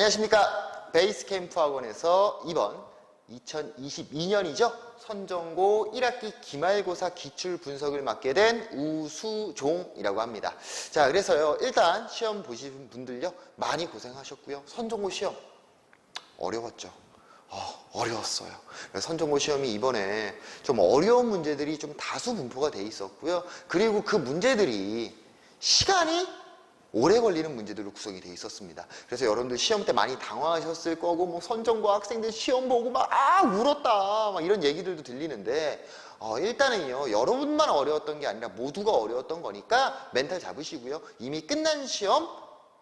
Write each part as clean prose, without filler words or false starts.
안녕하십니까. 베이스캠프 학원에서 이번 2022년이죠. 선정고 1학기 기말고사 기출 분석을 맡게 된 우수종이라고 합니다. 자, 그래서요. 일단 시험 보신 분들요. 많이 고생하셨고요. 선정고 시험 어려웠죠. 어려웠어요. 선정고 시험이 이번에 좀 어려운 문제들이 좀 다수 분포가 돼 있었고요. 그리고 그 문제들이 시간이 오래 걸리는 문제들로 구성이 돼 있었습니다. 그래서 여러분들 시험 때 많이 당황하셨을 거고, 뭐 선정고 학생들 시험 보고 막 울었다 막 이런 얘기들도 들리는데, 일단은요, 여러분만 어려웠던 게 아니라 모두가 어려웠던 거니까 멘탈 잡으시고요. 이미 끝난 시험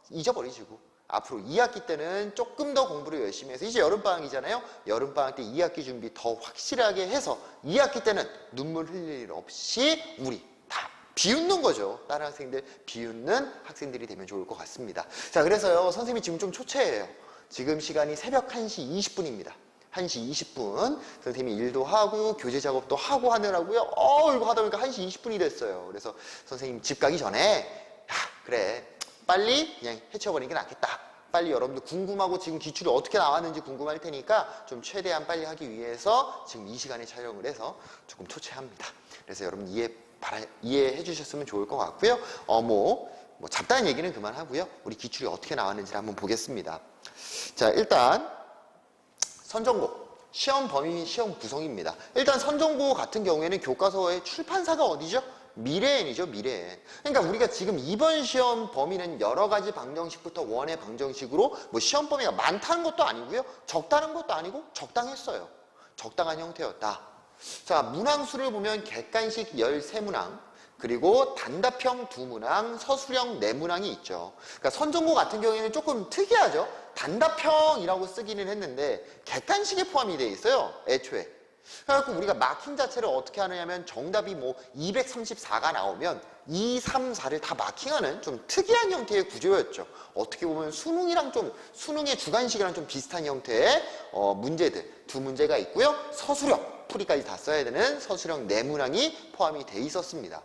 잊어버리시고, 앞으로 2학기 때는 조금 더 공부를 열심히 해서, 이제 여름방학이잖아요. 여름방학 때 2학기 준비 더 확실하게 해서 2학기 때는 눈물 흘릴 일 없이 우리 다 비웃는 거죠. 다른 학생들 비웃는 학생들이 되면 좋을 것 같습니다. 자, 그래서요, 선생님이 지금 좀 초췌해요. 지금 시간이 새벽 1시 20분입니다. 1시 20분. 선생님이 일도 하고 교재 작업도 하고 하느라고요. 이거 하다 보니까 1시 20분이 됐어요. 그래서 선생님 집 가기 전에, 그래, 빨리 그냥 해쳐버리는 게 낫겠다. 빨리 여러분들 궁금하고 지금 기출이 어떻게 나왔는지 궁금할 테니까 좀 최대한 빨리 하기 위해서 지금 이 시간에 촬영을 해서 조금 초췌합니다. 그래서 여러분 이해해 주셨으면 좋을 것 같고요. 뭐 잡다한 얘기는 그만하고요. 우리 기출이 어떻게 나왔는지 한번 보겠습니다. 자, 일단 선정고 시험 범위, 시험 구성입니다. 일단 선정고 같은 경우에는 교과서의 출판사가 어디죠? 미래엔이죠, 미래엔. 그러니까 우리가 지금 이번 시험 범위는 여러 가지 방정식부터 원의 방정식으로 뭐 시험 범위가 많다는 것도 아니고요. 적다는 것도 아니고 적당했어요. 적당한 형태였다. 자, 문항수를 보면 객관식 13문항, 그리고 단답형 2문항, 서술형 4문항이 있죠. 그러니까 선정고 같은 경우에는 조금 특이하죠. 단답형이라고 쓰기는 했는데 객관식에 포함이 되어 있어요, 애초에. 그래갖고 우리가 마킹 자체를 어떻게 하느냐면 정답이 뭐 234가 나오면 2, 3, 4를 다 마킹하는 좀 특이한 형태의 구조였죠. 어떻게 보면 수능의 주관식이랑 좀 비슷한 형태의 문제들 2문제가 있고요. 서술형, 풀이까지 다 써야 되는 서술형 4문항이 포함이 돼 있었습니다.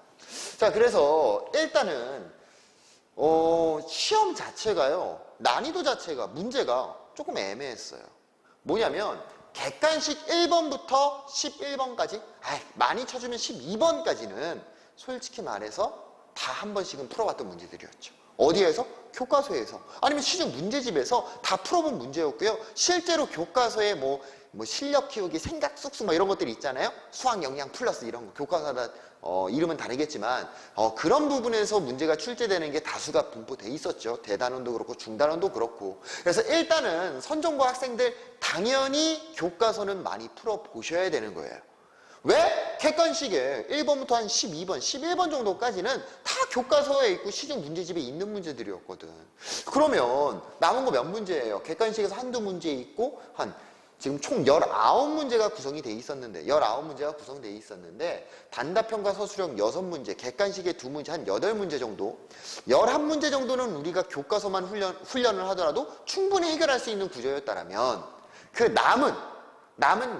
자, 그래서 일단은 시험 자체가요, 난이도 자체가 문제가 조금 애매했어요. 뭐냐면 객관식 1번부터 11번까지, 많이 쳐주면 12번까지는 솔직히 말해서 다 한 번씩은 풀어봤던 문제들이었죠. 어디에서? 교과서에서. 아니면 시중 문제집에서 다 풀어본 문제였고요. 실제로 교과서에 뭐 실력 키우기, 생각 쑥쑥 이런 것들이 있잖아요. 수학 영양 플러스 이런 거. 교과서마다 이름은 다르겠지만 그런 부분에서 문제가 출제되는 게 다수가 분포돼 있었죠. 대단원도 그렇고 중단원도 그렇고. 그래서 일단은 선정고 학생들 당연히 교과서는 많이 풀어보셔야 되는 거예요. 왜? 객관식에 1번부터 한 12번, 11번 정도까지는 다 교과서에 있고 시중 문제집에 있는 문제들이었거든. 그러면 남은 거 몇 문제예요? 객관식에서 한두 문제 있고 지금 총 19문제가 구성이 돼 있었는데 19문제가 구성되어 있었는데 단답형과 서술형 6문제, 객관식에 2문제, 한 8문제 정도, 11문제 정도는 우리가 교과서만 훈련을 하더라도 충분히 해결할 수 있는 구조였다면 그 남은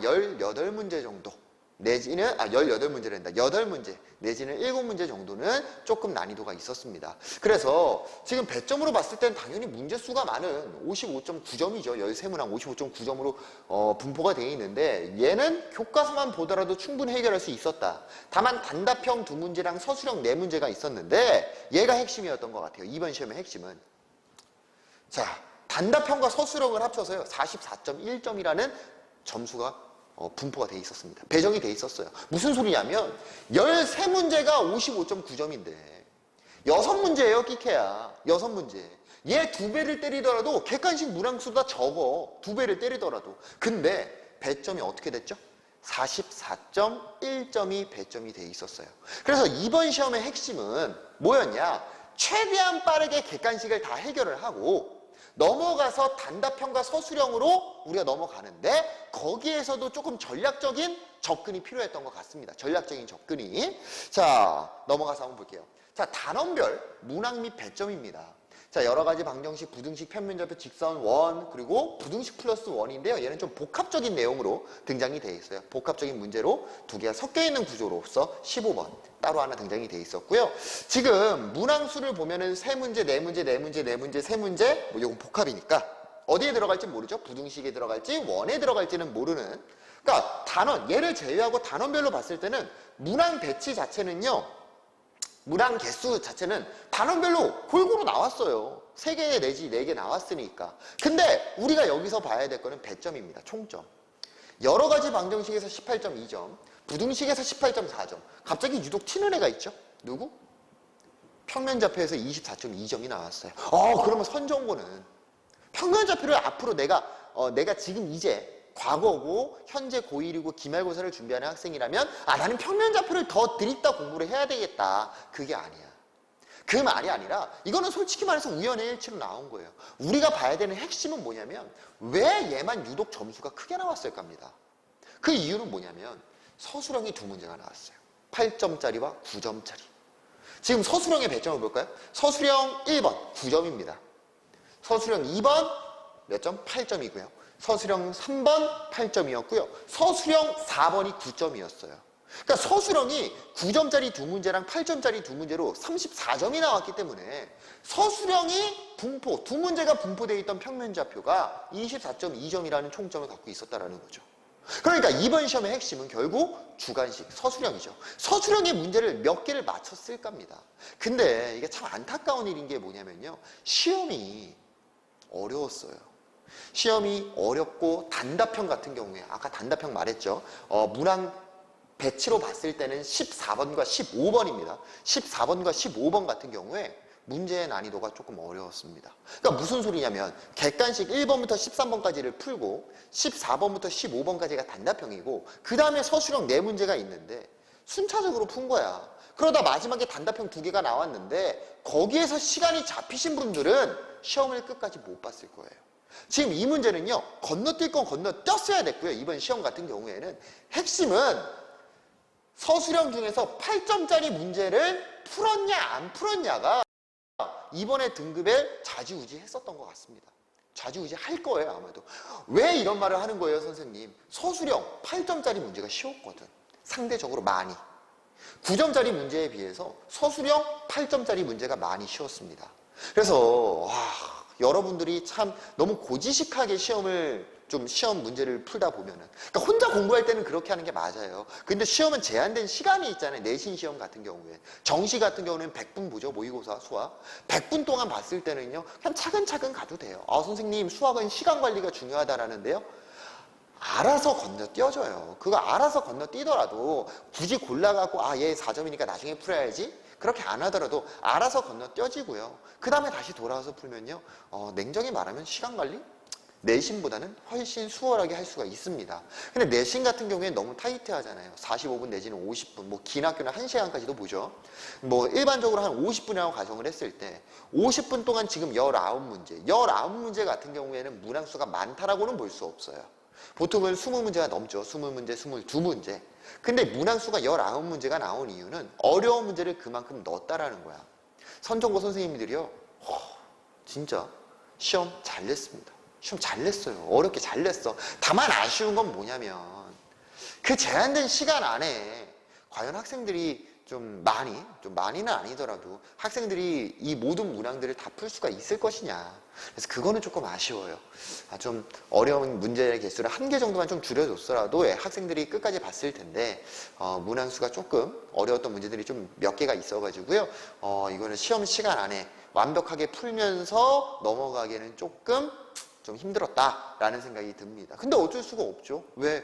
18문제 정도 내지는 18문제란다. 8문제 내지는 7문제 정도는 조금 난이도가 있었습니다. 그래서 지금 배점으로 봤을 땐 당연히 문제수가 많은 55.9점이죠. 13문항 55.9점으로 분포가 되어 있는데 얘는 교과서만 보더라도 충분히 해결할 수 있었다. 다만 단답형 2문제랑 서술형 4문제가 있었는데 얘가 핵심이었던 것 같아요. 이번 시험의 핵심은. 자, 단답형과 서술형을 합쳐서요. 44.1점이라는 점수가 분포가 돼 있었습니다. 배정이 돼 있었어요. 무슨 소리냐면 13문제가 55.9점인데 6문제예요, 끼케야. 6문제. 얘 2배를 때리더라도 객관식 문항수가 적어. 2배를 때리더라도. 근데 배점이 어떻게 됐죠? 44.1점이 배점이 돼 있었어요. 그래서 이번 시험의 핵심은 뭐였냐? 최대한 빠르게 객관식을 다 해결을 하고 넘어가서 단답형과 서술형으로 우리가 넘어가는데 거기에서도 조금 전략적인 접근이 필요했던 것 같습니다. 전략적인 접근이. 자, 넘어가서 한번 볼게요. 자, 단원별 문항 및 배점입니다. 자, 여러 가지 방정식, 부등식, 편면접표, 직선, 원, 그리고 부등식 플러스 원인데요. 얘는 좀 복합적인 내용으로 등장이 되어 있어요. 복합적인 문제로 2개가 섞여 있는 구조로서 15번 따로 하나 등장이 되어 있었고요. 지금 문항수를 보면은 3문제, 4문제, 4문제, 4문제, 3문제, 뭐 이건 복합이니까 어디에 들어갈지 모르죠. 부등식에 들어갈지 원에 들어갈지는 모르는. 그러니까 단원, 얘를 제외하고 단원별로 봤을 때는 문항 배치 자체는요. 문항 개수 자체는 단원별로 골고루 나왔어요. 3개 내지 4개 나왔으니까. 근데 우리가 여기서 봐야 될 거는 배점입니다. 총점. 여러 가지 방정식에서 18.2점, 부등식에서 18.4점. 갑자기 유독 튀는 애가 있죠? 누구? 평면좌표에서 24.2점이 나왔어요. 그러면 선정고는 평면좌표를 앞으로 내가 지금 이제 과거고 현재 고1이고 기말고사를 준비하는 학생이라면 나는 평면좌표를 더 드립다 공부를 해야 되겠다. 그게 아니야. 그 말이 아니라 이거는 솔직히 말해서 우연의 일치로 나온 거예요. 우리가 봐야 되는 핵심은 뭐냐면 왜 얘만 유독 점수가 크게 나왔을까 합니다. 그 이유는 뭐냐면 서술형이 2문제가 나왔어요. 8점짜리와 9점짜리. 지금 서술형의 배점을 볼까요? 서술형 1번 9점입니다. 서술형 2번 몇 점? 8점이고요. 서술형 3번 8점이었고요. 서술형 4번이 9점이었어요. 그러니까 서술형이 9점짜리 2문제랑 8점짜리 2문제로 34점이 나왔기 때문에 서술형이 분포, 2문제가 분포되어 있던 평면좌표가 24.2점이라는 총점을 갖고 있었다는 거죠. 그러니까 이번 시험의 핵심은 결국 주관식, 서술형이죠. 서술형의 문제를 몇 개를 맞췄을까 합니다. 근데 이게 참 안타까운 일인 게 뭐냐면요. 시험이 어려웠어요. 시험이 어렵고 단답형 같은 경우에 아까 단답형 말했죠. 문항 배치로 봤을 때는 14번과 15번입니다. 14번과 15번 같은 경우에 문제의 난이도가 조금 어려웠습니다. 그러니까 무슨 소리냐면 객관식 1번부터 13번까지를 풀고 14번부터 15번까지가 단답형이고 그 다음에 서술형 4문제가 있는데 순차적으로 푼 거야. 그러다 마지막에 단답형 2개가 나왔는데 거기에서 시간이 잡히신 분들은 시험을 끝까지 못 봤을 거예요. 지금 이 문제는요. 건너뛸 건 건너뛰었어야 됐고요. 이번 시험 같은 경우에는 핵심은 서술형 중에서 8점짜리 문제를 풀었냐 안 풀었냐가 이번에 등급에 좌지우지 했었던 것 같습니다. 좌지우지 할 거예요 아마도. 왜 이런 말을 하는 거예요 선생님? 서술형 8점짜리 문제가 쉬웠거든. 상대적으로 많이. 9점짜리 문제에 비해서 서술형 8점짜리 문제가 많이 쉬웠습니다. 그래서 여러분들이 참 너무 고지식하게 시험 문제를 풀다 보면은. 그러니까 혼자 공부할 때는 그렇게 하는 게 맞아요. 근데 시험은 제한된 시간이 있잖아요. 내신 시험 같은 경우에. 정시 같은 경우는 100분 보죠. 모의고사, 수학. 100분 동안 봤을 때는요. 그냥 차근차근 가도 돼요. 선생님 수학은 시간 관리가 중요하다라는데요. 알아서 건너뛰어져요. 그거 알아서 건너뛰더라도 굳이 골라갖고 얘 4점이니까 나중에 풀어야지. 그렇게 안 하더라도 알아서 건너뛰어지고요. 그 다음에 다시 돌아와서 풀면요. 냉정히 말하면 시간 관리? 내신보다는 훨씬 수월하게 할 수가 있습니다. 근데 내신 같은 경우에는 너무 타이트하잖아요. 45분 내지는 50분, 뭐 긴 학교는 1시간까지도 보죠. 뭐 일반적으로 한 50분이라고 가정을 했을 때 50분 동안 지금 19문제, 19문제 같은 경우에는 문항수가 많다라고는 볼 수 없어요. 보통은 20문제가 넘죠. 20문제, 22문제. 근데 문항수가 19문제가 나온 이유는 어려운 문제를 그만큼 넣었다라는 거야. 선정고 선생님들이요. 진짜 시험 잘 냈습니다. 시험 잘 냈어요. 어렵게 잘 냈어. 다만 아쉬운 건 뭐냐면 그 제한된 시간 안에 과연 학생들이 좀 많이는 아니더라도 학생들이 이 모든 문항들을 다 풀 수가 있을 것이냐. 그래서 그거는 조금 아쉬워요. 좀 어려운 문제의 개수를 1개 정도만 좀 줄여줬더라도 학생들이 끝까지 봤을 텐데 문항수가 조금 어려웠던 문제들이 좀 몇 개가 있어가지고요. 이거는 시험 시간 안에 완벽하게 풀면서 넘어가기에는 조금 좀 힘들었다라는 생각이 듭니다. 근데 어쩔 수가 없죠. 왜?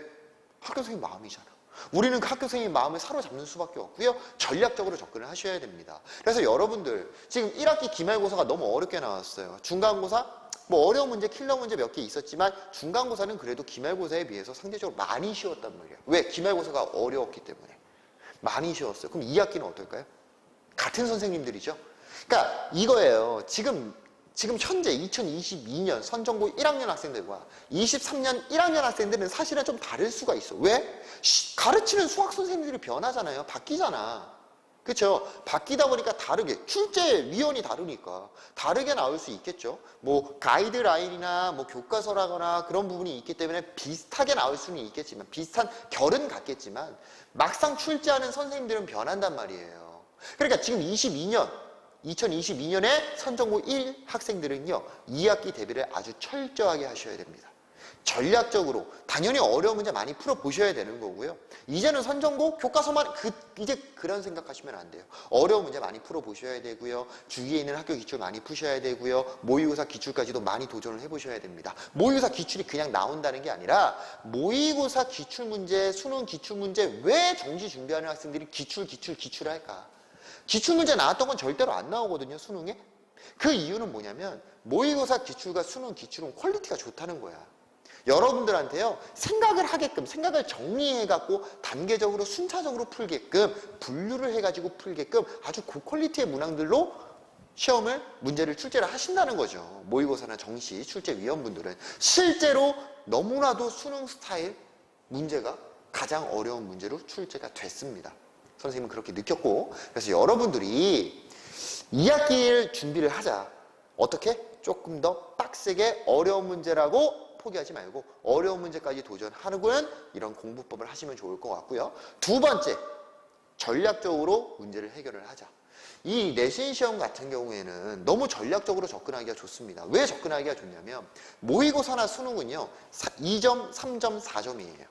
학교 선생님 마음이잖아. 우리는 그 학교 선생님 마음을 사로잡는 수밖에 없고요. 전략적으로 접근을 하셔야 됩니다. 그래서 여러분들 지금 1학기 기말고사가 너무 어렵게 나왔어요. 중간고사 뭐 어려운 문제, 킬러 문제 몇 개 있었지만 중간고사는 그래도 기말고사에 비해서 상대적으로 많이 쉬웠단 말이에요. 왜? 기말고사가 어려웠기 때문에. 많이 쉬웠어요. 그럼 2학기는 어떨까요? 같은 선생님들이죠. 그러니까 이거예요. 지금 현재 2022년 선정고 1학년 학생들과 23년 1학년 학생들은 사실은 좀 다를 수가 있어. 왜? 가르치는 수학 선생님들이 변하잖아요. 바뀌잖아. 그렇죠? 바뀌다 보니까 다르게 출제 위원이 다르니까 다르게 나올 수 있겠죠. 뭐 가이드라인이나 뭐 교과서라거나 그런 부분이 있기 때문에 비슷하게 나올 수는 있겠지만 비슷한 결은 같겠지만 막상 출제하는 선생님들은 변한단 말이에요. 그러니까 지금 22년 2022년에 선전고 1 학생들은요, 2학기 대비를 아주 철저하게 하셔야 됩니다. 전략적으로 당연히 어려운 문제 많이 풀어보셔야 되는 거고요. 이제는 선전고 교과서만 이제 그런 생각하시면 안 돼요. 어려운 문제 많이 풀어보셔야 되고요. 주위에 있는 학교 기출 많이 푸셔야 되고요. 모의고사 기출까지도 많이 도전을 해보셔야 됩니다. 모의고사 기출이 그냥 나온다는 게 아니라 모의고사 기출 문제, 수능 기출 문제 왜 정시 준비하는 학생들이 기출할까? 기출 문제 나왔던 건 절대로 안 나오거든요, 수능에. 그 이유는 뭐냐면 모의고사 기출과 수능 기출은 퀄리티가 좋다는 거야. 여러분들한테요, 생각을 하게끔, 생각을 정리해갖고 단계적으로 순차적으로 풀게끔, 분류를 해가지고 풀게끔 아주 고퀄리티의 문항들로 문제를 출제를 하신다는 거죠. 모의고사나 정시 출제위원분들은 실제로 너무나도 수능 스타일 문제가 가장 어려운 문제로 출제가 됐습니다. 선생님은 그렇게 느꼈고, 그래서 여러분들이 2학기를 준비를 하자. 어떻게? 조금 더 빡세게 어려운 문제라고 포기하지 말고 어려운 문제까지 도전하는 이런 공부법을 하시면 좋을 것 같고요. 두 번째, 전략적으로 문제를 해결을 하자. 이 내신 시험 같은 경우에는 너무 전략적으로 접근하기가 좋습니다. 왜 접근하기가 좋냐면 모의고사나 수능은요, 2점, 3점, 4점이에요.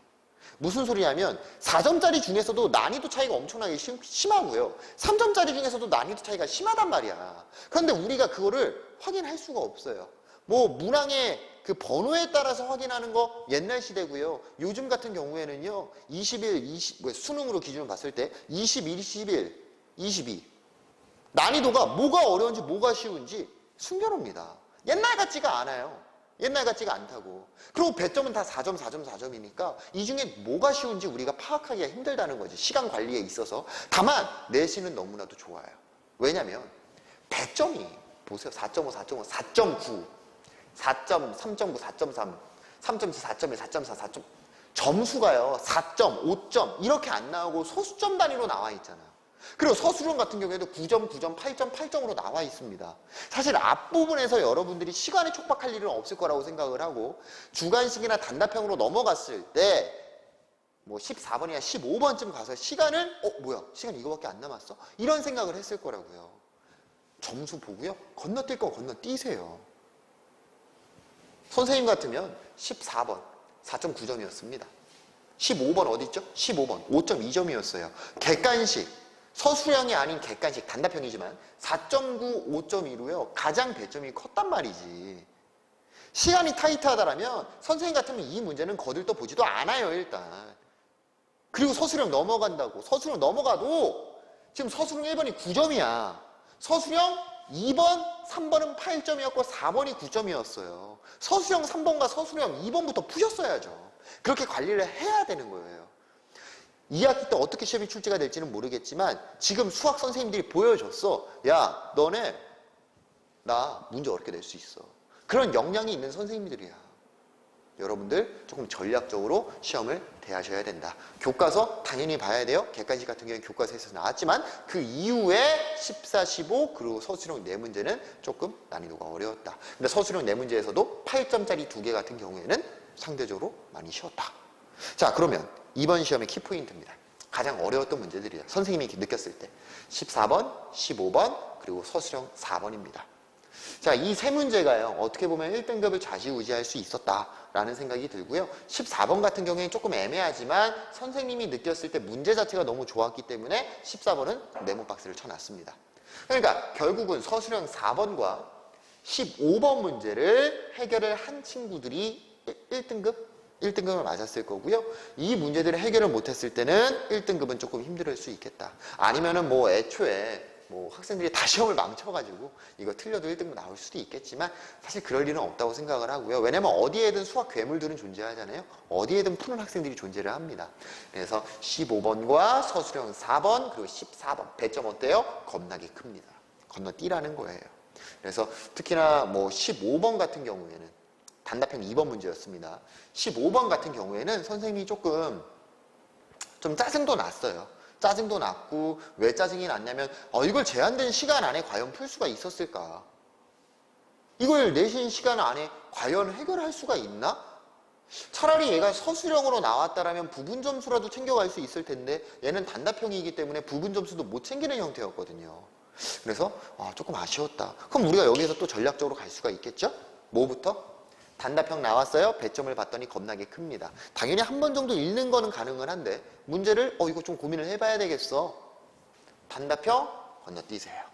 무슨 소리냐면 4점짜리 중에서도 난이도 차이가 엄청나게 심하고요. 3점짜리 중에서도 난이도 차이가 심하단 말이야. 그런데 우리가 그거를 확인할 수가 없어요. 뭐 문항의 그 번호에 따라서 확인하는 거 옛날 시대고요. 요즘 같은 경우에는요, 20일, 수능으로 기준을 봤을 때 21, 21, 22. 난이도가 뭐가 어려운지 뭐가 쉬운지 숨겨놓습니다. 옛날 같지가 않아요. 옛날 같지가 않다고. 그리고 배점은 다 4점, 4점, 4점이니까 이 중에 뭐가 쉬운지 우리가 파악하기가 힘들다는 거지. 시간 관리에 있어서. 다만 내신은 너무나도 좋아요. 왜냐면 배점이 보세요. 4.5, 4.5, 4.9, 4점, 3.9, 4.3, 3.7, 4.1, 4.4, 4점. 점수가요, 4점, 5점 이렇게 안 나오고 소수점 단위로 나와 있잖아요. 그리고 서술형 같은 경우에도 9점, 9점, 8점, 8점으로 나와 있습니다. 사실 앞부분에서 여러분들이 시간에 촉박할 일은 없을 거라고 생각을 하고 주관식이나 단답형으로 넘어갔을 때 뭐 14번이나 15번쯤 가서 시간을 뭐야? 시간 이거밖에 안 남았어? 이런 생각을 했을 거라고요. 점수 보고요. 건너뛸 거 건너뛰세요. 선생님 같으면 14번 4.9점이었습니다. 15번 어디 있죠? 15번 5.2점이었어요. 객관식 서술형이 아닌 객관식 단답형이지만 4.9, 5.2로요. 가장 배점이 컸단 말이지. 시간이 타이트하다라면 선생님 같으면 이 문제는 거들떠 보지도 않아요, 일단. 그리고 서술형 넘어간다고. 서술형 넘어가도 지금 서술형 1번이 9점이야. 서술형 2번, 3번은 8점이었고 4번이 9점이었어요. 서술형 3번과 서술형 2번부터 푸셨어야죠. 그렇게 관리를 해야 되는 거예요. 2학기 때 어떻게 시험이 출제가 될지는 모르겠지만 지금 수학 선생님들이 보여줬어. 야, 너네 나 문제 어렵게 낼 수 있어. 그런 역량이 있는 선생님들이야. 여러분들 조금 전략적으로 시험을 대하셔야 된다. 교과서 당연히 봐야 돼요. 객관식 같은 경우는 교과서에서 나왔지만 그 이후에 14, 15 그리고 서술형 4문제는 조금 난이도가 어려웠다. 근데 서술형 4문제에서도 8점짜리 2개 같은 경우에는 상대적으로 많이 쉬웠다. 자, 그러면 이번 시험의 키포인트입니다. 가장 어려웠던 문제들이야. 선생님이 이렇게 느꼈을 때 14번, 15번 그리고 서술형 4번입니다. 자, 이 세 문제가요, 어떻게 보면 1등급을 좌지우지할 수 있었다라는 생각이 들고요. 14번 같은 경우에는 조금 애매하지만 선생님이 느꼈을 때 문제 자체가 너무 좋았기 때문에 14번은 네모 박스를 쳐놨습니다. 그러니까 결국은 서술형 4번과 15번 문제를 해결을 한 친구들이 1등급을 맞았을 거고요. 이 문제들을 해결을 못했을 때는 1등급은 조금 힘들 수 있겠다. 아니면은 뭐 애초에 뭐 학생들이 다 시험을 망쳐가지고 이거 틀려도 1등급 나올 수도 있겠지만 사실 그럴 일은 없다고 생각을 하고요. 왜냐면 어디에든 수학 괴물들은 존재하잖아요. 어디에든 푸는 학생들이 존재를 합니다. 그래서 15번과 서술형 4번 그리고 14번 배점 어때요? 겁나게 큽니다. 건너뛰라는 거예요. 그래서 특히나 뭐 15번 같은 경우에는 단답형 2번 문제였습니다. 15번 같은 경우에는 선생님이 조금 좀 짜증도 났어요. 짜증도 났고 왜 짜증이 났냐면 이걸 제한된 시간 안에 과연 풀 수가 있었을까? 이걸 내신 시간 안에 과연 해결할 수가 있나? 차라리 얘가 서술형으로 나왔다라면 부분 점수라도 챙겨갈 수 있을 텐데 얘는 단답형이기 때문에 부분 점수도 못 챙기는 형태였거든요. 그래서 조금 아쉬웠다. 그럼 우리가 여기서 또 전략적으로 갈 수가 있겠죠? 뭐부터? 단답형 나왔어요. 배점을 봤더니 겁나게 큽니다. 당연히 한 번 정도 읽는 거는 가능은 한데 문제를 이거 좀 고민을 해봐야 되겠어. 단답형 건너뛰세요.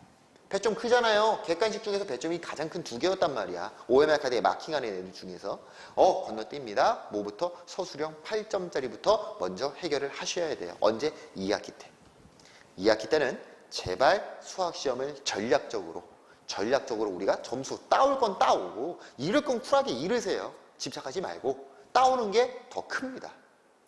배점 크잖아요. 객관식 중에서 배점이 가장 큰 두 개였단 말이야. OMR 카드에 마킹하는 애들 중에서 건너뜁니다. 뭐부터? 서술형 8점짜리부터 먼저 해결을 하셔야 돼요. 언제? 2학기 때. 2학기 때는 제발 수학시험을 전략적으로 우리가 점수 따올 건 따오고 잃을 건 쿨하게 잃으세요. 집착하지 말고 따오는 게 더 큽니다.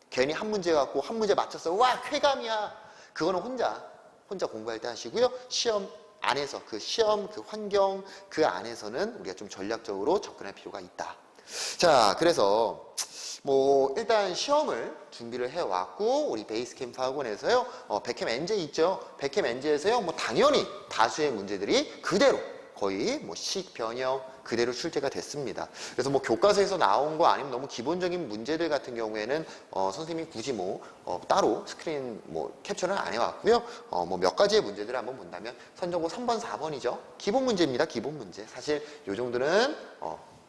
괜히 한 문제 갖고 한 문제 맞췄어. 와 쾌감이야. 그거는 혼자 공부할 때 하시고요. 시험 안에서 그 시험 그 환경 그 안에서는 우리가 좀 전략적으로 접근할 필요가 있다. 자, 그래서 일단 시험을 준비를 해왔고 우리 베이스캠프 학원에서요 백캠 NJ 있죠. 백캠 NJ에서요 당연히 다수의 문제들이 그대로 거의 식 변형 그대로 출제가 됐습니다. 그래서 교과서에서 나온 거 아니면 너무 기본적인 문제들 같은 경우에는 선생님이 굳이 따로 스크린 캡처는 안 해왔고요. 몇 가지의 문제들을 한번 본다면 선정고 3번, 4번이죠. 기본 문제입니다. 기본 문제. 사실 요 정도는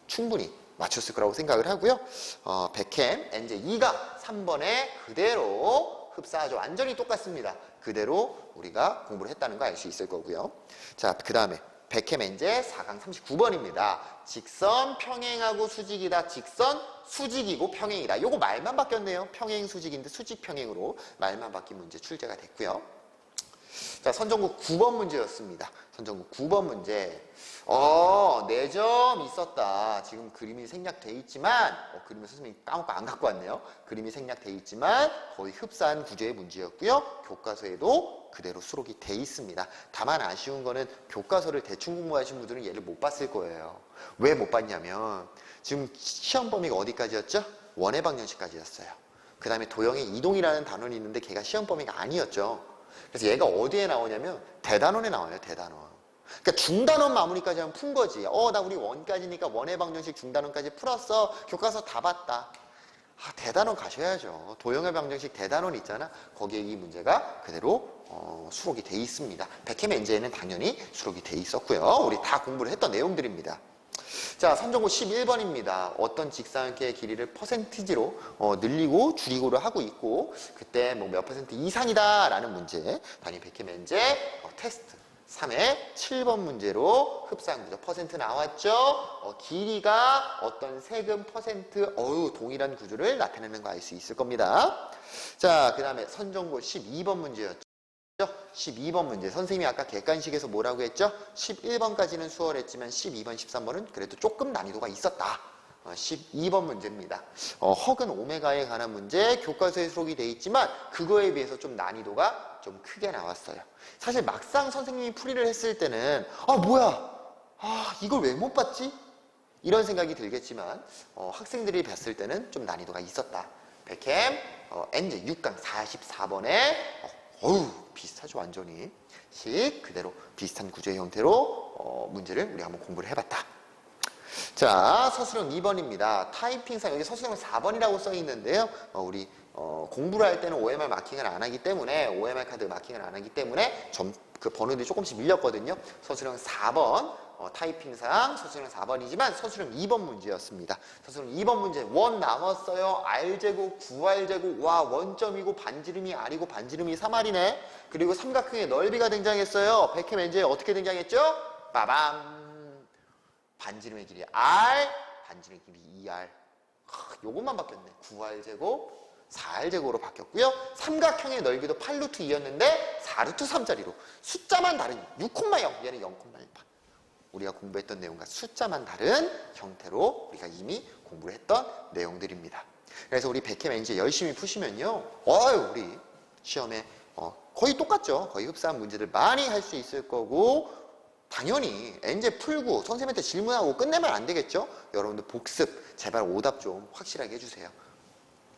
충분히 맞췄을 거라고 생각을 하고요. 백캠 NJ2가 3번에 그대로 흡사하죠. 완전히 똑같습니다. 그대로 우리가 공부를 했다는 거 알 수 있을 거고요. 자, 그 다음에 백캠 NJ 4강 39번입니다. 직선 평행하고 수직이다. 직선 수직이고 평행이다. 요거 말만 바뀌었네요. 평행 수직인데 수직 평행으로 말만 바뀐 문제 출제가 됐고요. 자, 선정국 9번 문제였습니다. 선정국 9번 문제. 4점 있었다. 지금 그림이 생략돼 있지만, 그림을 선생님이 까먹고 안 갖고 왔네요. 그림이 생략돼 있지만, 거의 흡사한 구조의 문제였고요. 교과서에도 그대로 수록이 돼 있습니다. 다만 아쉬운 거는 교과서를 대충 공부하신 분들은 얘를 못 봤을 거예요. 왜 못 봤냐면, 지금 시험 범위가 어디까지였죠? 원의 방정식까지였어요. 그 다음에 도형의 이동이라는 단원이 있는데 걔가 시험 범위가 아니었죠. 그래서 얘가 어디에 나오냐면 대단원에 나와요. 대단원. 그러니까 중단원 마무리까지 하면 푼 거지. 나 우리 원까지니까 원의 방정식 중단원까지 풀었어. 교과서 다 봤다. 대단원 가셔야죠. 도형의 방정식 대단원 있잖아. 거기에 이 문제가 그대로 수록이 돼 있습니다. 백캠 NJ에는 당연히 수록이 돼 있었고요. 우리 다 공부를 했던 내용들입니다. 자, 선정고 11번입니다. 어떤 직사각형의 길이를 퍼센티지로 늘리고 줄이고를 하고 있고 그때 몇 퍼센트 이상이다 라는 문제. 단위 백캠 NJ 테스트 3회 7번 문제로 흡사한 구조 퍼센트 나왔죠. 길이가 어떤 세금 퍼센트 동일한 구조를 나타내는 거 알 수 있을 겁니다. 자, 그 다음에 선정고 12번 문제였죠. 12번 문제. 선생님이 아까 객관식에서 뭐라고 했죠? 11번까지는 수월했지만 12번, 13번은 그래도 조금 난이도가 있었다. 12번 문제입니다. 허근 오메가에 관한 문제 교과서에 수록이 돼 있지만 그거에 비해서 좀 난이도가 좀 크게 나왔어요. 사실 막상 선생님이 풀이를 했을 때는 이걸 왜 못 봤지? 이런 생각이 들겠지만 학생들이 봤을 때는 좀 난이도가 있었다. 백캠 NJ 6강 44번에 비슷하죠. 완전히 그대로 비슷한 구조의 형태로 문제를 우리 한번 공부를 해봤다. 자, 서술형 2번입니다. 타이핑상 여기 서술형 4번이라고 써 있는데요. 우리 공부를 할 때는 OMR 마킹을 안 하기 때문에 OMR 카드 마킹을 안 하기 때문에 그 번호들이 조금씩 밀렸거든요. 서술형 4번 타이핑상 서술형 4번이지만 서술형 2번 문제였습니다. 서술형 2번 문제 원 나왔어요. R제곱 9R제곱 와 원점이고 반지름이 R이고 반지름이 3R이네. 그리고 삼각형의 넓이가 등장했어요. 백캠 NJ 어떻게 등장했죠? 빠밤. 반지름의 길이 R, 반지름의 길이 2R. 요것만 바뀌었네. 9R제곱, 4R제곱으로 바뀌었고요. 삼각형의 넓이도 8루트 2였는데 4루트 3짜리로 숫자만 다른 6,0 얘는 0,18. 우리가 공부했던 내용과 숫자만 다른 형태로 우리가 이미 공부를 했던 내용들입니다. 그래서 우리 백캠 NJ 열심히 푸시면요. 우리 시험에 거의 똑같죠. 거의 흡사한 문제들 많이 할 수 있을 거고 당연히 NJ 풀고 선생님한테 질문하고 끝내면 안 되겠죠? 여러분들 복습 제발 오답 좀 확실하게 해주세요.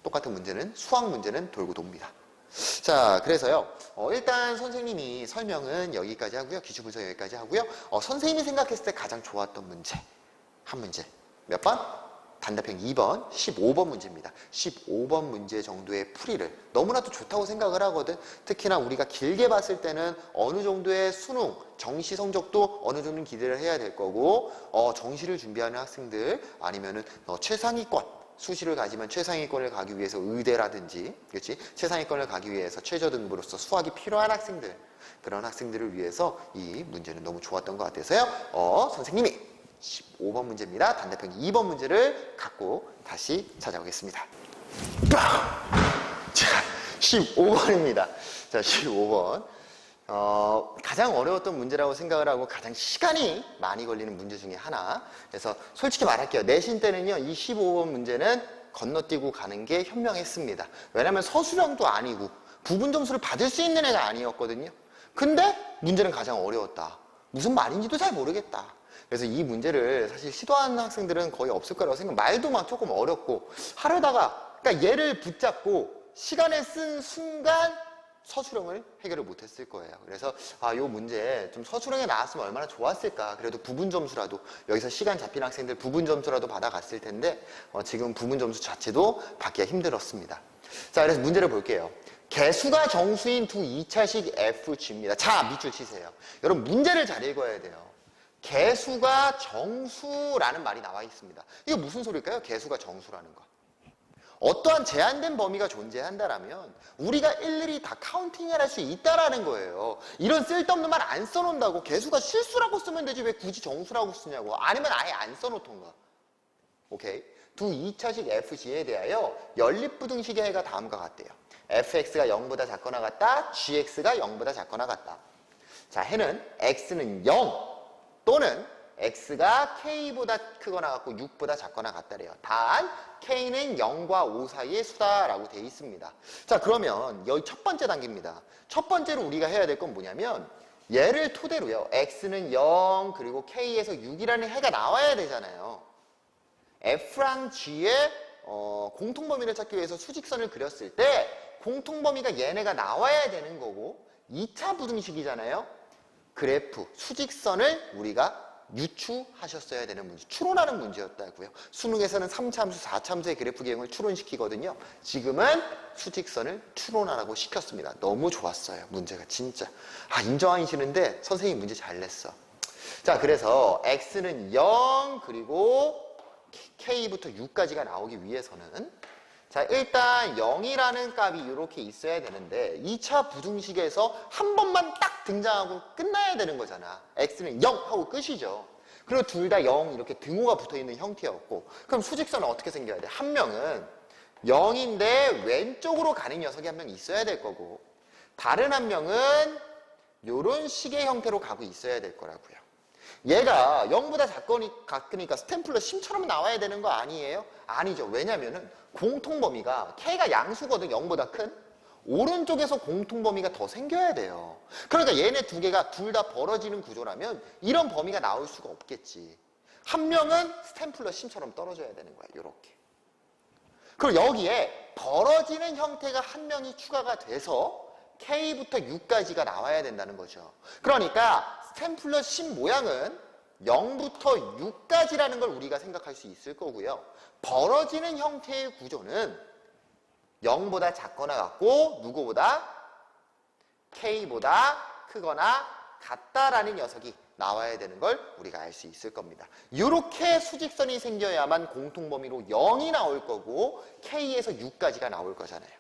똑같은 문제는 수학 문제는 돌고 돕니다. 자, 그래서요. 일단 선생님이 설명은 여기까지 하고요. 기출 분석 여기까지 하고요. 선생님이 생각했을 때 가장 좋았던 문제 한 문제 몇 번? 단답형 2번, 15번 문제입니다. 15번 문제 정도의 풀이를 너무나도 좋다고 생각을 하거든. 특히나 우리가 길게 봤을 때는 어느 정도의 수능, 정시 성적도 어느 정도는 기대를 해야 될 거고, 정시를 준비하는 학생들 아니면은 최상위권, 수시를 가지면 최상위권을 가기 위해서 의대라든지, 그렇지? 최상위권을 가기 위해서 최저등급으로서 수학이 필요한 학생들, 그런 학생들을 위해서 이 문제는 너무 좋았던 것 같아서요. 선생님이 15번 문제입니다. 단답형 2번 문제를 갖고 다시 찾아오겠습니다. 자, 15번입니다. 자, 15번. 가장 어려웠던 문제라고 생각을 하고 가장 시간이 많이 걸리는 문제 중에 하나. 그래서 솔직히 말할게요. 내신 때는요, 이 15번 문제는 건너뛰고 가는 게 현명했습니다. 왜냐면 서술형도 아니고 부분 점수를 받을 수 있는 애가 아니었거든요. 근데 문제는 가장 어려웠다. 무슨 말인지도 잘 모르겠다. 그래서 이 문제를 사실 시도하는 학생들은 거의 없을 거라고 생각. 말도 막 조금 어렵고 하려다가 그러니까 얘를 붙잡고 시간을 쓴 순간 서술형을 해결을 못했을 거예요. 그래서 이 문제 좀 서술형에 나왔으면 얼마나 좋았을까. 그래도 부분 점수라도 여기서 시간 잡힌 학생들 부분 점수라도 받아갔을 텐데 지금 부분 점수 자체도 받기가 힘들었습니다. 자, 그래서 문제를 볼게요. 개수가 정수인 두 2차식 FG입니다. 자, 밑줄 치세요. 여러분 문제를 잘 읽어야 돼요. 개수가 정수라는 말이 나와 있습니다. 이게 무슨 소리일까요? 개수가 정수라는 거. 어떠한 제한된 범위가 존재한다라면 우리가 일일이 다 카운팅을 할 수 있다라는 거예요. 이런 쓸데없는 말 안 써놓는다고. 개수가 실수라고 쓰면 되지 왜 굳이 정수라고 쓰냐고. 아니면 아예 안 써놓던가. 오케이. 두 2차식 FG에 대하여 연립부등식의 해가 다음과 같대요. fx가 0보다 작거나 같다, gx가 0보다 작거나 같다. 자, 해는 x는 0 또는 x가 k보다 크거나 같고 6보다 작거나 같다래요. 단 k는 0과 5 사이의 수다라고 되어 있습니다. 자, 그러면 여기 첫 번째 단계입니다. 첫 번째로 우리가 해야 될 건 뭐냐면 얘를 토대로요. x는 0 그리고 k에서 6이라는 해가 나와야 되잖아요. f랑 g의 공통범위를 찾기 위해서 수직선을 그렸을 때 공통범위가 얘네가 나와야 되는 거고 2차 부등식이잖아요. 그래프, 수직선을 우리가 유추하셨어야 되는 문제, 추론하는 문제였다고요. 수능에서는 3차함수, 4차함수의 그래프 개형을 추론시키거든요. 지금은 수직선을 추론하라고 시켰습니다. 너무 좋았어요. 문제가 진짜. 인정하기 싫은데 선생님이 문제 잘 냈어. 자, 그래서 x는 0 그리고 k부터 6까지가 나오기 위해서는 자, 일단 0이라는 값이 이렇게 있어야 되는데 2차 부등식에서 한 번만 딱 등장하고 끝나야 되는 거잖아. x는 0 하고 끝이죠. 그리고 둘 다 0 이렇게 등호가 붙어있는 형태였고 그럼 수직선은 어떻게 생겨야 돼? 한 명은 0인데 왼쪽으로 가는 녀석이 한 명 있어야 될 거고 다른 한 명은 이런 식의 형태로 가고 있어야 될 거라고요. 얘가 0보다 작으니까 스탬플러 심처럼 나와야 되는 거 아니에요? 아니죠. 왜냐면은 공통범위가 k가 양수거든. 0보다 큰. 오른쪽에서 공통범위가 더 생겨야 돼요. 그러니까 얘네 두 개가 둘 다 벌어지는 구조라면 이런 범위가 나올 수가 없겠지. 한 명은 스탬플러 심처럼 떨어져야 되는 거야. 이렇게. 그리고 여기에 벌어지는 형태가 한 명이 추가가 돼서 k부터 6까지가 나와야 된다는 거죠. 그러니까 스탬플러 심 모양은 0부터 6까지라는 걸 우리가 생각할 수 있을 거고요. 벌어지는 형태의 구조는 0보다 작거나 같고 누구보다 k보다 크거나 같다라는 녀석이 나와야 되는 걸 우리가 알 수 있을 겁니다. 이렇게 수직선이 생겨야만 공통범위로 0이 나올 거고 k에서 6까지가 나올 거잖아요.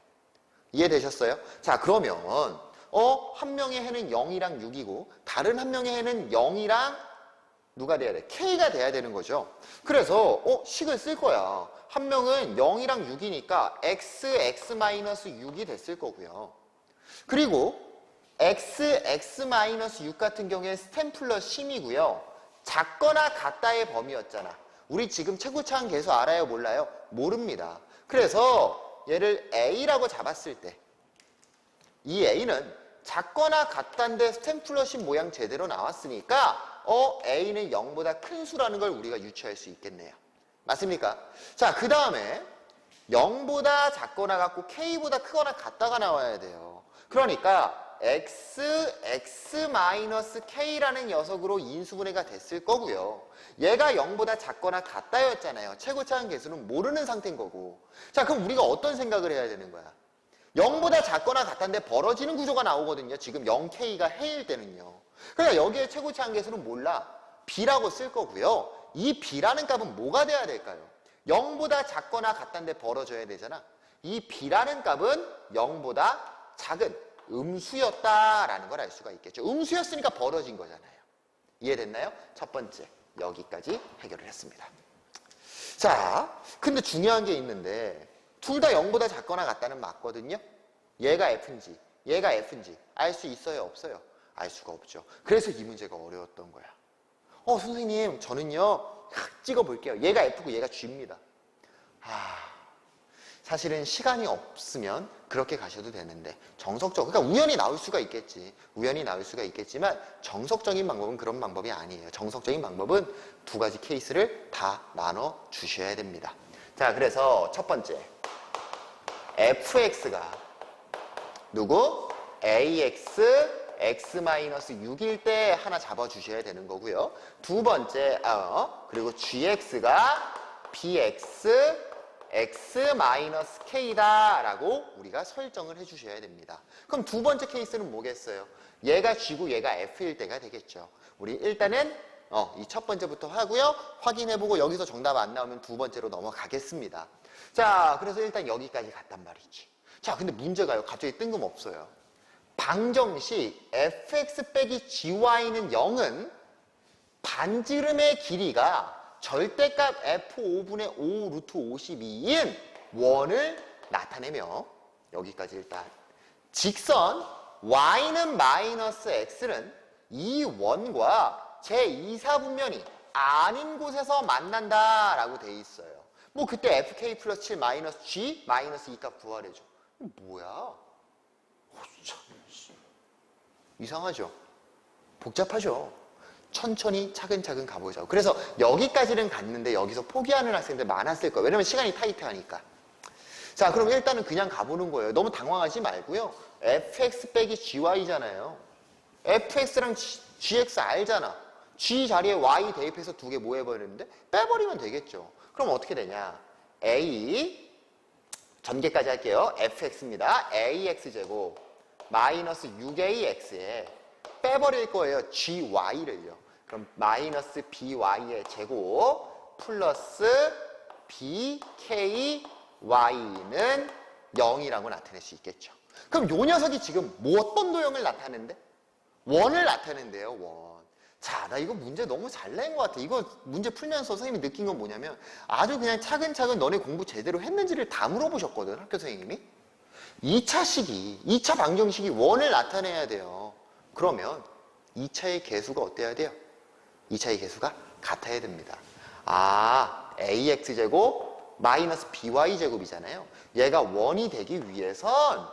이해되셨어요? 자, 그러면 한 명의 해는 0이랑 6이고 다른 한 명의 해는 0이랑 누가 돼야 돼? k가 돼야 되는 거죠. 그래서 식을 쓸 거야. 한 명은 0이랑 6이니까 x-6이 됐을 거고요. 그리고 x-6 같은 경우에 스탬플러 심이고요. 작거나 같다의 범위였잖아. 우리 지금 최고차항 계수 알아요? 몰라요? 모릅니다. 그래서 얘를 a라고 잡았을 때 이 a는 작거나 같다인데 스탬플러 심 모양 제대로 나왔으니까 a는 0보다 큰 수라는 걸 우리가 유추할 수 있겠네요. 맞습니까? 자, 그 다음에 0보다 작거나 같고 k보다 크거나 같다가 나와야 돼요. 그러니까 x-k라는 녀석으로 인수분해가 됐을 거고요. 얘가 0보다 작거나 같다였잖아요. 최고차항 계수는 모르는 상태인 거고. 자, 그럼 우리가 어떤 생각을 해야 되는 거야? 0보다 작거나 같은데 벌어지는 구조가 나오거든요. 지금 0k가 해일 때는요. 그러니까 여기에 최고차항 계수는 몰라. b라고 쓸 거고요. 이 b라는 값은 뭐가 돼야 될까요? 0보다 작거나 같은데 벌어져야 되잖아. 이 b라는 값은 0보다 작은 음수였다라는 걸 알 수가 있겠죠. 음수였으니까 벌어진 거잖아요. 이해됐나요? 첫 번째, 여기까지 해결을 했습니다. 자, 근데 중요한 게 있는데 둘 다 0보다 작거나 같다는 맞거든요. 얘가 F인지 얘가 F인지 알 수 있어요? 없어요? 알 수가 없죠. 그래서 이 문제가 어려웠던 거야. 선생님 저는요 찍어볼게요. 얘가 F고 얘가 G입니다. 사실은 시간이 없으면 그렇게 가셔도 되는데 정석적, 그러니까 우연히 나올 수가 있겠지. 우연히 나올 수가 있겠지만 정석적인 방법은 그런 방법이 아니에요. 정석적인 방법은 두 가지 케이스를 다 나눠 주셔야 됩니다. 자, 그래서 첫 번째 fx가 누구? ax x-6일 때 하나 잡아주셔야 되는 거고요. 두 번째, 그리고 gx가 bx x-k다 라고 우리가 설정을 해주셔야 됩니다. 그럼 두 번째 케이스는 뭐겠어요? 얘가 g고 얘가 f일 때가 되겠죠. 우리 일단은 이 첫 번째부터 하고요. 확인해보고 여기서 정답 안 나오면 두 번째로 넘어가겠습니다. 자, 그래서 일단 여기까지 갔단 말이지. 자, 근데 문제가요. 갑자기 뜬금없어요. 방정식 fx 빼기 gy는 0은 반지름의 길이가 절대값 f5분의 5 루트 52인 원을 나타내며 여기까지 일단 직선 y는 마이너스 x는 이 원과 제2사분면이 아닌 곳에서 만난다 라고 돼 있어요. 뭐 그때 fk 플러스 7 마이너스 g 마이너스 2값 구하래죠. 뭐야? 이상하죠? 복잡하죠? 천천히 차근차근 가보자고. 그래서 여기까지는 갔는데 여기서 포기하는 학생들 많았을 거예요. 왜냐면 시간이 타이트하니까. 자, 그럼 일단은 그냥 가보는 거예요. 너무 당황하지 말고요. fx 빼기 gy잖아요. fx랑 gx 알잖아. g 자리에 y 대입해서 두 개 뭐 해버리는데 빼버리면 되겠죠. 그럼 어떻게 되냐? a 전개까지 할게요. fx입니다. ax제곱 마이너스 6ax에 빼버릴 거예요. gy를요. 그럼 마이너스 by의 제곱 플러스 bky는 0이라고 나타낼 수 있겠죠. 그럼 요 녀석이 지금 어떤 도형을 나타내는데? 원을 나타낸대요. 원. 자, 나 이거 문제 너무 잘 낸 것 같아. 이거 문제 풀면서 선생님이 느낀 건 뭐냐면 아주 그냥 차근차근 너네 공부 제대로 했는지를 다 물어보셨거든. 학교 선생님이. 2차 방정식이 원을 나타내야 돼요. 그러면 2차의 개수가 어때야 돼요? 2차의 개수가 같아야 됩니다. ax제곱 마이너스 by제곱이잖아요. 얘가 원이 되기 위해선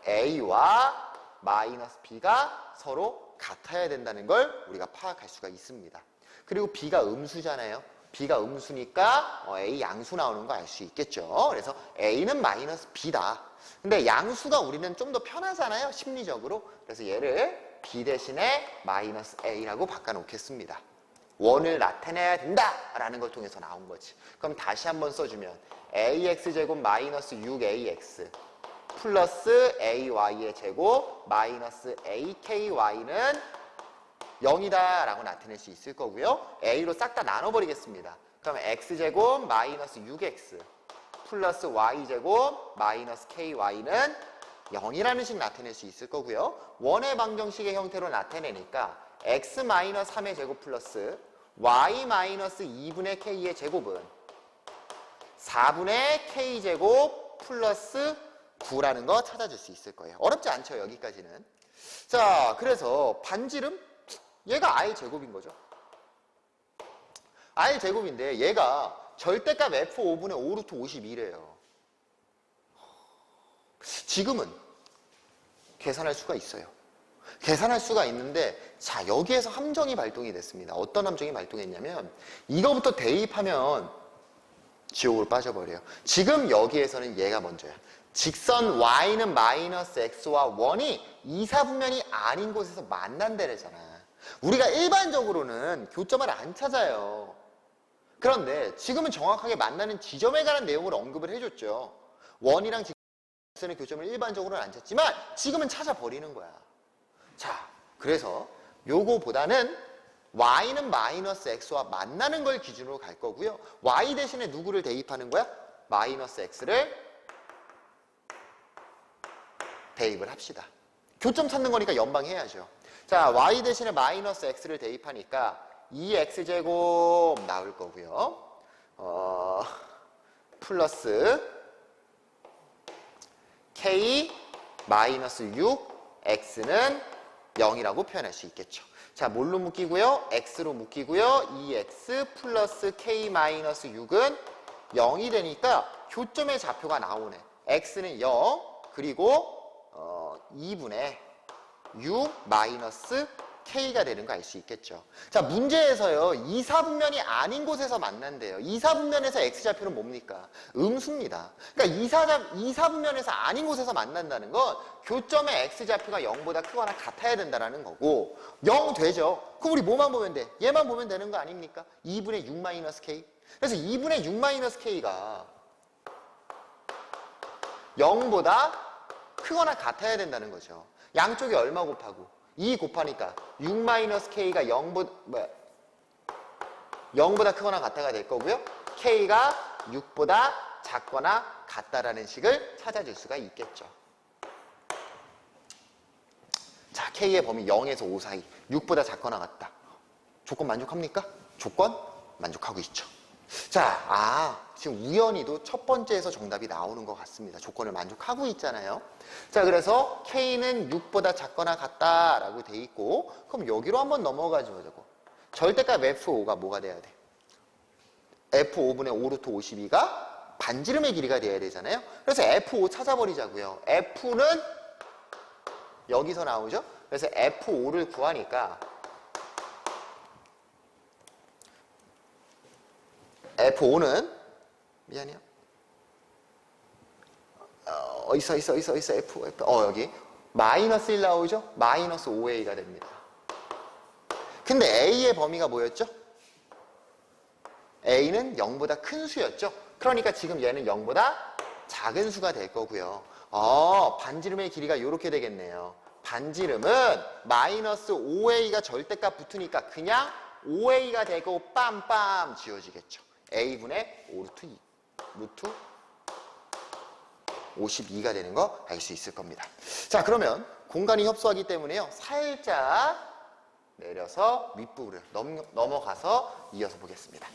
a와 마이너스 b가 서로 같아야 된다는 걸 우리가 파악할 수가 있습니다. 그리고 b가 음수잖아요. b가 음수니까 a 양수 나오는 거 알 수 있겠죠. 그래서 a는 마이너스 b다. 근데 양수가 우리는 좀 더 편하잖아요. 심리적으로. 그래서 얘를 b 대신에 마이너스 a라고 바꿔놓겠습니다. 원을 나타내야 된다라는 걸 통해서 나온 거지. 그럼 다시 한번 써주면 ax제곱 마이너스 6ax 플러스 ay의 제곱 마이너스 aky는 0이다 라고 나타낼 수 있을 거고요. a로 싹 다 나눠버리겠습니다. 그럼 x제곱 마이너스 6x 플러스 y제곱 마이너스 ky는 0이라는 식 나타낼 수 있을 거고요. 원의 방정식의 형태로 나타내니까 x 마이너스 3의 제곱 플러스 y 마이너스 2분의 k의 제곱은 4분의 k제곱 플러스 9라는 거 찾아줄 수 있을 거예요. 어렵지 않죠, 여기까지는. 자, 그래서 반지름? 얘가 r제곱인 거죠. r제곱인데 얘가 절대값 f5분의 5 루트 52래요. 지금은 계산할 수가 있어요. 계산할 수가 있는데 자, 여기에서 함정이 발동이 됐습니다. 어떤 함정이 발동했냐면 이거부터 대입하면 지옥으로 빠져버려요. 지금 여기에서는 얘가 먼저야. 직선 y는 마이너스 x와 원이 이사분면이 아닌 곳에서 만난다래잖아. 우리가 일반적으로는 교점을 안 찾아요. 그런데 지금은 정확하게 만나는 지점에 관한 내용을 언급을 해줬죠. 원이랑 직선의 교점을 일반적으로는 안 찾지만 지금은 찾아버리는 거야. 자, 그래서 요거보다는 y는 마이너스 x와 만나는 걸 기준으로 갈 거고요. y 대신에 누구를 대입하는 거야? 마이너스 x를 대입을 합시다. 교점 찾는 거니까 연방해야죠. 자, y 대신에 마이너스 x를 대입하니까 2x제곱 나올 거고요. 플러스 k 마이너스 6 x는 0이라고 표현할 수 있겠죠. 자, 뭘로 묶이고요? x로 묶이고요. 2x 플러스 k 마이너스 6은 0이 되니까 교점의 좌표가 나오네. x는 0 그리고 2분의 6 마이너스 k가 되는 거 알 수 있겠죠. 자, 문제에서요. 이사분면이 아닌 곳에서 만난대요. 이사분면에서 x좌표는 뭡니까? 음수입니다. 그러니까 이사분면에서 아닌 곳에서 만난다는 건 교점의 x좌표가 0보다 크거나 같아야 된다는 거고 0 되죠. 그럼 우리 뭐만 보면 돼? 얘만 보면 되는 거 아닙니까? 2분의 6 마이너스 k. 그래서 2분의 6 마이너스 k가 0보다 크거나 같아야 된다는 거죠. 양쪽이 얼마 곱하고 2 곱하니까 6 마이너스 k가 0보다 크거나 같아가 될 거고요. k가 6보다 작거나 같다라는 식을 찾아줄 수가 있겠죠. 자, k의 범위 0에서 5 사이 6보다 작거나 같다. 조건 만족합니까? 조건 만족하고 있죠. 자, 지금 우연히도 첫 번째에서 정답이 나오는 것 같습니다. 조건을 만족하고 있잖아요. 자, 그래서 K는 6보다 작거나 같다라고 돼 있고, 그럼 여기로 한번 넘어가죠. 절대값 F5가 뭐가 돼야 돼? F5분의 5 루트 52가 반지름의 길이가 돼야 되잖아요. 그래서 F5 찾아버리자고요. F는 여기서 나오죠. 그래서 F5를 구하니까 F5는 미안해요. 있어 F 여기 마이너스 1 나오죠? 마이너스 5a가 됩니다. 근데 a의 범위가 뭐였죠? a는 0보다 큰 수였죠? 그러니까 지금 얘는 0보다 작은 수가 될 거고요. 반지름의 길이가 이렇게 되겠네요. 반지름은 마이너스 5a가 절대값 붙으니까 그냥 5a가 되고 빰빰 지워지겠죠. a분의 5 루트 52가 되는 거 알 수 있을 겁니다. 자, 그러면 공간이 협소하기 때문에요. 살짝 내려서 윗부분을 넘어가서 이어서 보겠습니다.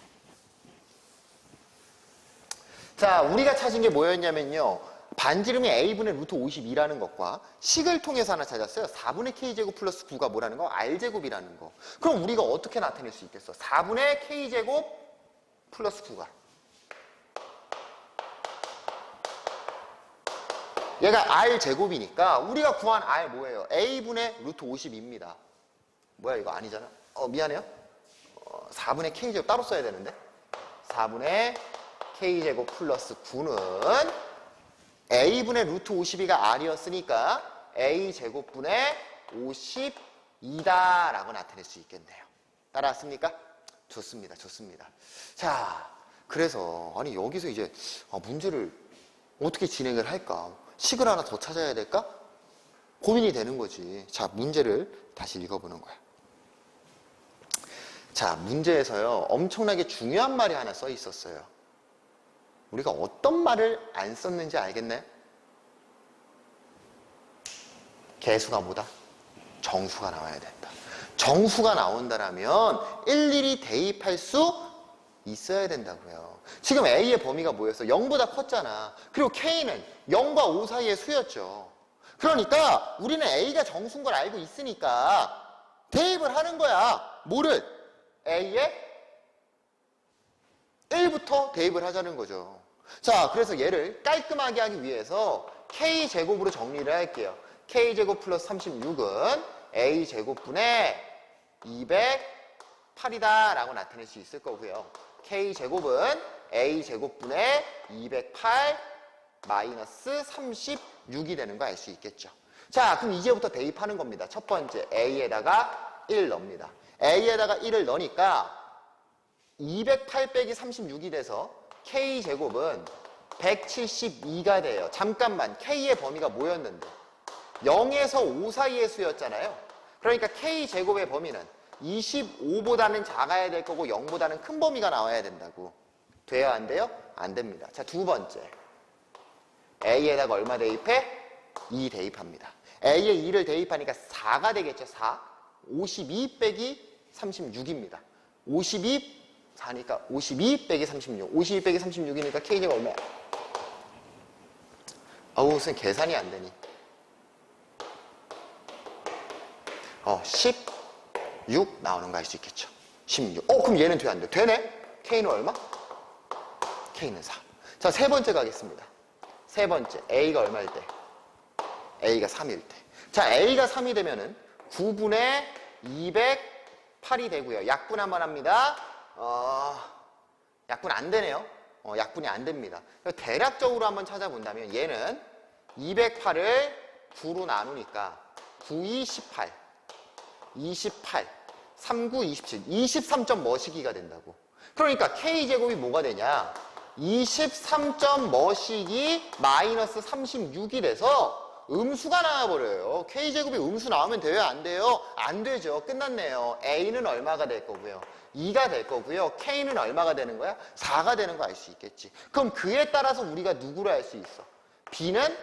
자, 우리가 찾은 게 뭐였냐면요. 반지름이 a분의 루트 52라는 것과 식을 통해서 하나 찾았어요. 4분의 k제곱 플러스 9가 뭐라는 거? r제곱이라는 거. 그럼 우리가 어떻게 나타낼 수 있겠어? 4분의 k제곱 플러스 9가. 얘가 r제곱이니까 우리가 구한 r 뭐예요? a분의 루트 52입니다. 뭐야 이거 아니잖아. 미안해요. 4분의 k제곱 따로 써야 되는데. 4분의 k제곱 플러스 9는 a분의 루트 52가 r이었으니까 a제곱분의 52다라고 나타낼 수 있겠네요. 따라왔습니까? 좋습니다. 좋습니다. 자, 그래서 아니 여기서 이제 문제를 어떻게 진행을 할까? 식을 하나 더 찾아야 될까? 고민이 되는 거지. 자, 문제를 다시 읽어보는 거야. 자, 문제에서요. 엄청나게 중요한 말이 하나 써 있었어요. 우리가 어떤 말을 안 썼는지 알겠나요? 개수가 뭐다? 정수가 나와야 된다. 정수가 나온다라면 일일이 대입할 수 있어야 된다고요. 지금 A의 범위가 뭐였어? 0보다 컸잖아. 그리고 K는 0과 5 사이의 수였죠. 그러니까 우리는 A가 정수인 걸 알고 있으니까 대입을 하는 거야. 뭐를? A의 1부터 대입을 하자는 거죠. 자, 그래서 얘를 깔끔하게 하기 위해서 K제곱으로 정리를 할게요. K제곱 플러스 36은 A제곱분의 208이다 라고 나타낼 수 있을 거고요. K제곱은 A제곱분의 208 마이너스 36이 되는 거 알 수 있겠죠. 자, 그럼 이제부터 대입하는 겁니다. 첫 번째, a에다가 1 넣습니다. a에다가 1을 넣으니까 208 빼기 36이 돼서 k제곱은 172가 돼요. 잠깐만, k의 범위가 뭐였는데? 0에서 5 사이의 수였잖아요. 그러니까 k제곱의 범위는 25보다는 작아야 될 거고 0보다는 큰 범위가 나와야 된다고. 돼요? 안 돼요? 안 됩니다. 자, 두 번째. a에다가 얼마 대입해? 2 대입합니다. a에 2를 대입하니까 4가 되겠죠. 4. 52 빼기 36입니다. 52, 4니까 52 빼기 36. 52 빼기 36이니까 k제곱 얼마야? 어우, 무슨 계산이 안 되니. 16 나오는 거 알 수 있겠죠. 16. 그럼 얘는 돼, 안 돼? 되네? k는 얼마? k는 4. 자, 세 번째 가겠습니다. 세 번째, a가 얼마일 때? a가 3일 때. 자, a가 3이 되면은 9분의 208이 되고요. 약분 한번 합니다. 약분 안 되네요. 약분이 안 됩니다. 대략적으로 한번 찾아본다면 얘는 208을 9로 나누니까 9, 2, 18, 28, 3, 9, 27, 23점 머시기가 된다고. 그러니까 k제곱이 뭐가 되냐? 23점 머시기 마이너스 36이 돼서 음수가 나와버려요. k제곱이 음수 나오면 돼요? 안 돼요? 안 되죠. 끝났네요. a는 얼마가 될 거고요. 2가 될 거고요. k는 얼마가 되는 거야? 4가 되는 거 알 수 있겠지. 그럼 그에 따라서 우리가 누구로 할 수 있어? b는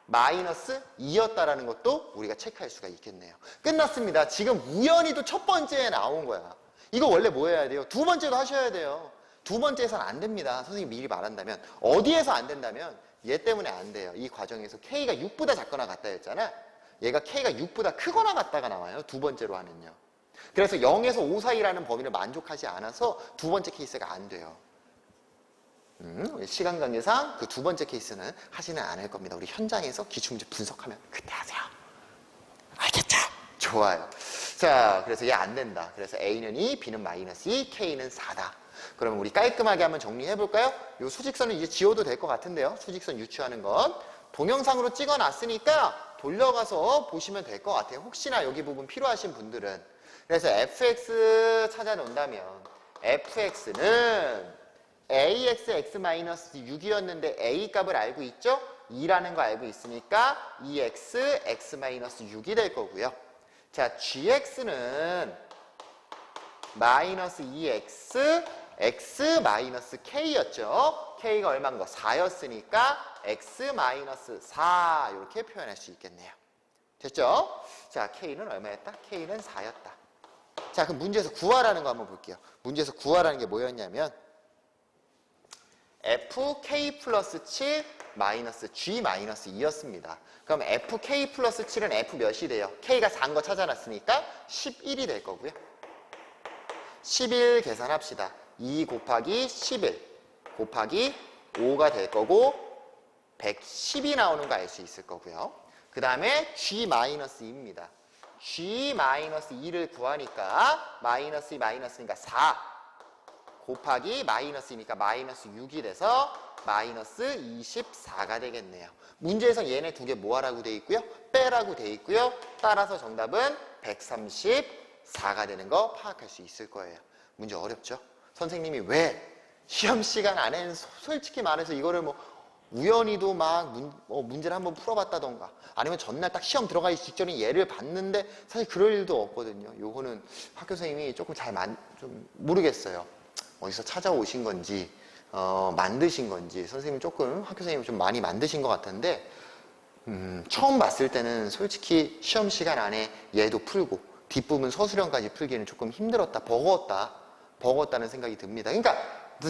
마이너스 2였다라는 것도 우리가 체크할 수가 있겠네요. 끝났습니다. 지금 우연히도 첫 번째에 나온 거야. 이거 원래 뭐 해야 돼요? 두 번째도 하셔야 돼요. 두 번째에서는 안 됩니다. 선생님이 미리 말한다면. 어디에서 안 된다면 얘 때문에 안 돼요. 이 과정에서 k가 6보다 작거나 같다 했잖아. 얘가 k가 6보다 크거나 같다가 나와요. 두 번째로 하는요. 그래서 0에서 5 사이라는 범위를 만족하지 않아서 두 번째 케이스가 안 돼요. 시간 관계상 그 두 번째 케이스는 하지는 않을 겁니다. 우리 현장에서 기출문제 분석하면 그때 하세요. 알겠죠? 좋아요. 자, 그래서 얘 안 된다. 그래서 a는 2, b는 마이너스 2, k는 4다. 그러면 우리 깔끔하게 한번 정리해 볼까요? 이 수직선은 이제 지워도 될 것 같은데요. 수직선 유추하는 건 동영상으로 찍어 놨으니까 돌려가서 보시면 될 것 같아요. 혹시나 여기 부분 필요하신 분들은. 그래서 fx 찾아 놓는다면 fx는 ax x-6이었는데 a 값을 알고 있죠? 2라는 거 알고 있으니까 2x x-6이 될 거고요. 자, gx는 마이너스 2x x-k였죠. k가 얼마인 거? 4였으니까 x-4 이렇게 표현할 수 있겠네요. 됐죠? 자, k는 얼마였다? k는 4였다. 자, 그럼 문제에서 구하라는 거 한번 볼게요. 문제에서 구하라는 게 뭐였냐면 fk 플러스 7 마이너스 g 마이너스 2였습니다. 그럼 fk 플러스 7은 f 몇이 돼요? k가 4인 거 찾아놨으니까 11이 될 거고요. 11 계산합시다. 2 곱하기 11 곱하기 5가 될 거고 110이 나오는 거 알 수 있을 거고요. 그 다음에 g-2입니다. g-2를 구하니까 마이너스 2 마이너스니까 4 곱하기 마이너스니까 마이너스 6이 돼서 마이너스 24가 되겠네요. 문제에서 얘네 두 개 뭐하라고 돼 있고요? 빼라고 돼 있고요. 따라서 정답은 134가 되는 거 파악할 수 있을 거예요. 문제 어렵죠? 선생님이 왜 시험 시간 안에는 솔직히 말해서 이거를 뭐 우연히도 막 문제를 한번 풀어봤다던가 아니면 전날 딱 시험 들어가기 직전에 얘를 봤는데 사실 그럴 일도 없거든요. 요거는 학교 선생님이 조금 좀 모르겠어요. 어디서 찾아오신 건지 만드신 건지 선생님이 조금 학교 선생님이 좀 많이 만드신 것 같은데 처음 봤을 때는 솔직히 시험 시간 안에 얘도 풀고 뒷부분 서술형까지 풀기는 조금 힘들었다, 버거웠다는 생각이 듭니다. 그러니까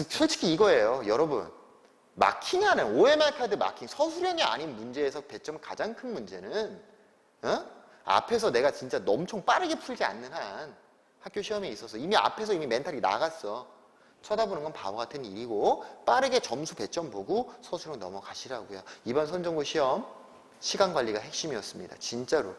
솔직히 이거예요. 여러분, 마킹하는 OMR 카드 마킹, 서술형이 아닌 문제에서 배점 가장 큰 문제는 앞에서 내가 진짜 엄청 빠르게 풀지 않는 한 학교 시험에 있어서 이미 앞에서 이미 멘탈이 나갔어. 쳐다보는 건 바보 같은 일이고 빠르게 점수 배점 보고 서술형 넘어가시라고요. 이번 선정고 시험 시간 관리가 핵심이었습니다. 진짜로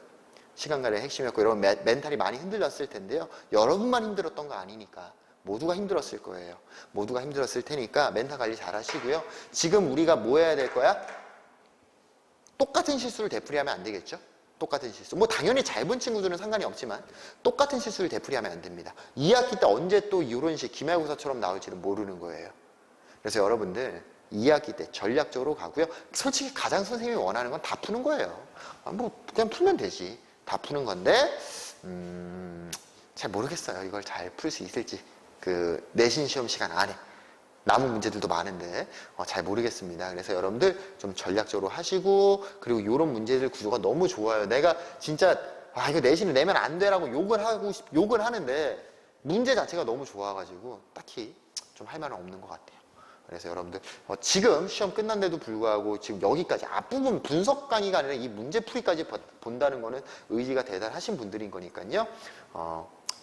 시간 관리가 핵심이었고 여러분 멘탈이 많이 흔들렸을 텐데요. 여러분만 힘들었던 거 아니니까 모두가 힘들었을 거예요. 모두가 힘들었을 테니까 멘탈 관리 잘 하시고요. 지금 우리가 뭐 해야 될 거야? 똑같은 실수를 되풀이하면 안 되겠죠? 똑같은 실수. 뭐 당연히 잘 본 친구들은 상관이 없지만 똑같은 실수를 되풀이하면 안 됩니다. 2학기 때 언제 또 이런 식 기말고사처럼 나올지는 모르는 거예요. 그래서 여러분들 2학기 때 전략적으로 가고요. 솔직히 가장 선생님이 원하는 건 다 푸는 거예요. 뭐 그냥 풀면 되지. 다 푸는 건데 잘 모르겠어요. 이걸 잘 풀 수 있을지. 그 내신 시험 시간 안에 남은 문제들도 많은데 잘 모르겠습니다. 그래서 여러분들 좀 전략적으로 하시고, 그리고 이런 문제들 구조가 너무 좋아요. 내가 진짜 이거 내신을 내면 안 돼라고 욕을 하는데 문제 자체가 너무 좋아가지고 딱히 좀 할 말은 없는 것 같아요. 그래서 여러분들 지금 시험 끝난데도 불구하고 지금 여기까지 앞부분 분석 강의가 아니라 이 문제 풀이까지 본다는 거는 의지가 대단하신 분들인 거니까요.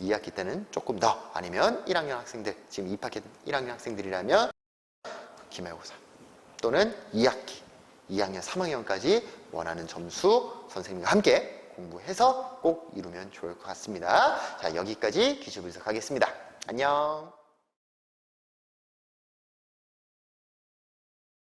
2학기 때는 조금 더, 아니면 1학년 학생들, 지금 입학한 1학년 학생들이라면 기말고사 또는 2학기, 2학년, 3학년까지 원하는 점수 선생님과 함께 공부해서 꼭 이루면 좋을 것 같습니다. 자, 여기까지 기출 분석하겠습니다. 안녕.